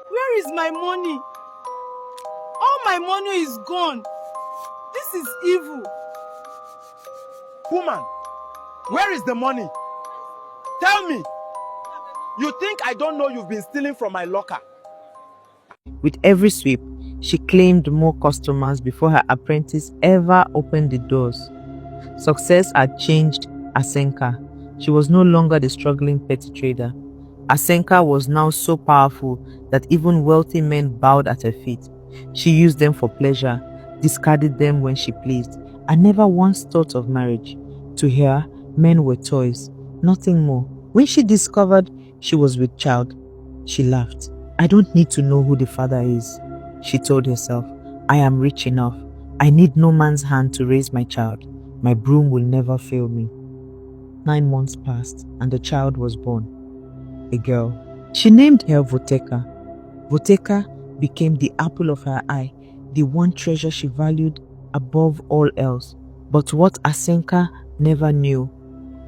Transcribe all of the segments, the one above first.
Where is my money? All my money is gone. This is evil. Woman, where is the money? Tell me. You think I don't know you've been stealing from my locker? With every sweep, she claimed more customers before her apprentice ever opened the doors. Success had changed Asenka. She was no longer the struggling petty trader. Asenka was now so powerful that even wealthy men bowed at her feet. She used them for pleasure, discarded them when she pleased, and never once thought of marriage. To her, men were toys, nothing more. When she discovered she was with child, she laughed. I don't need to know who the father is, she told herself. I am rich enough. I need no man's hand to raise my child. My broom will never fail me. 9 months passed and the child was born. A girl. She named her Voteka. Voteka became the apple of her eye, the one treasure she valued above all else. But what Asenka never knew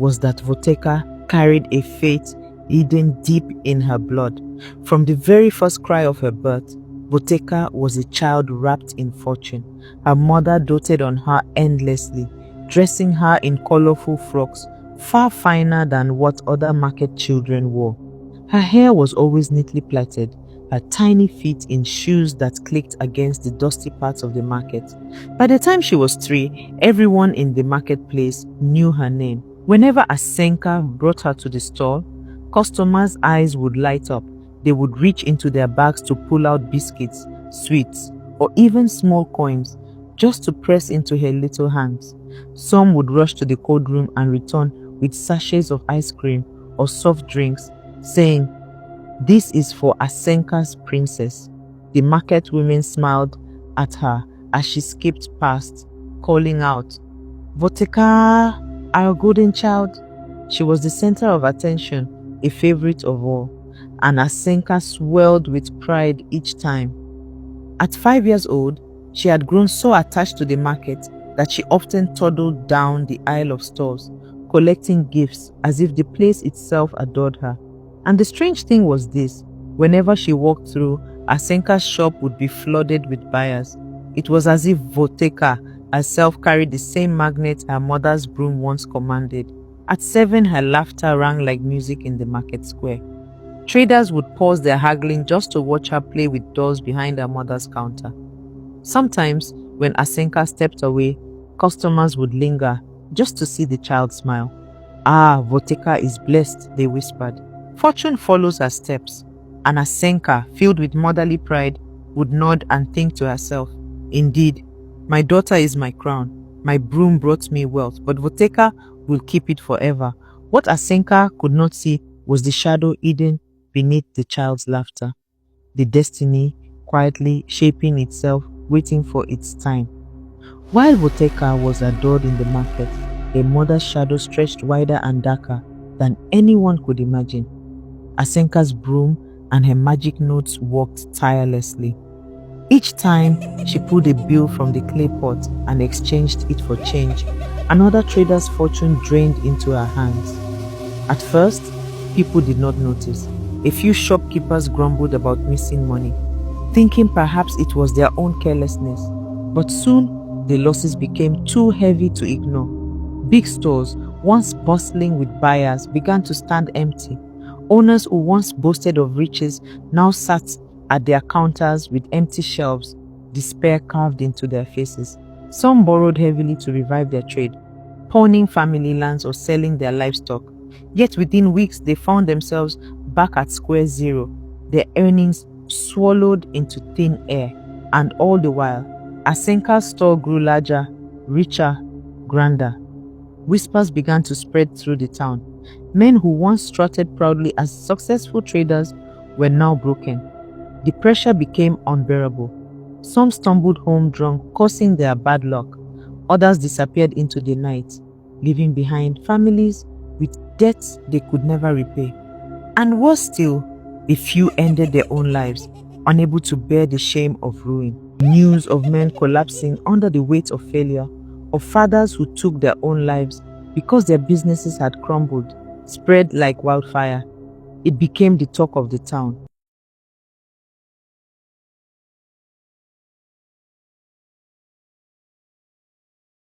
was that Voteka carried a fate hidden deep in her blood. From the very first cry of her birth, Voteka was a child wrapped in fortune. Her mother doted on her endlessly, dressing her in colorful frocks, far finer than what other market children wore. Her hair was always neatly plaited, her tiny feet in shoes that clicked against the dusty parts of the market. By the time she was 3, everyone in the marketplace knew her name. Whenever Asenka brought her to the store, customers' eyes would light up. They would reach into their bags to pull out biscuits, sweets, or even small coins just to press into her little hands. Some would rush to the cold room and return with sachets of ice cream or soft drinks, saying, "This is for Asenka's princess." The market women smiled at her as she skipped past, calling out, "Voteka, our golden child." She was the center of attention, a favorite of all, and Asenka swelled with pride each time. At 5 years old, she had grown so attached to the market that she often toddled down the aisle of stores, collecting gifts as if the place itself adored her. And the strange thing was this: whenever she walked through, Asenka's shop would be flooded with buyers. It was as if Voteka herself carried the same magnet her mother's broom once commanded. At 7, her laughter rang like music in the market square. Traders would pause their haggling just to watch her play with dolls behind her mother's counter. Sometimes, when Asenka stepped away, customers would linger just to see the child smile. "Ah, Voteka is blessed," they whispered. Fortune follows her steps, and Asenka, filled with motherly pride, would nod and think to herself, "Indeed, my daughter is my crown. My broom brought me wealth, but Voteka will keep it forever." What Asenka could not see was the shadow hidden beneath the child's laughter, the destiny quietly shaping itself, waiting for its time. While Voteka was adored in the market, her mother's shadow stretched wider and darker than anyone could imagine. Asenka's broom and her magic notes worked tirelessly. Each time she pulled a bill from the clay pot and exchanged it for change, another trader's fortune drained into her hands. At first, people did not notice. A few shopkeepers grumbled about missing money, thinking perhaps it was their own carelessness. But soon, the losses became too heavy to ignore. Big stores, once bustling with buyers, began to stand empty. Owners who once boasted of riches now sat at their counters with empty shelves, despair carved into their faces. Some borrowed heavily to revive their trade, pawning family lands or selling their livestock. Yet within weeks, they found themselves back at square zero, their earnings swallowed into thin air. And all the while, Asenka's store grew larger, richer, grander. Whispers began to spread through the town. Men who once strutted proudly as successful traders were now broken. The pressure became unbearable. Some stumbled home drunk, causing their bad luck. Others disappeared into the night, leaving behind families with debts they could never repay. And worse still, a few ended their own lives, unable to bear the shame of ruin. News of men collapsing under the weight of failure, of fathers who took their own lives because their businesses had crumbled, spread like wildfire. It became the talk of the town.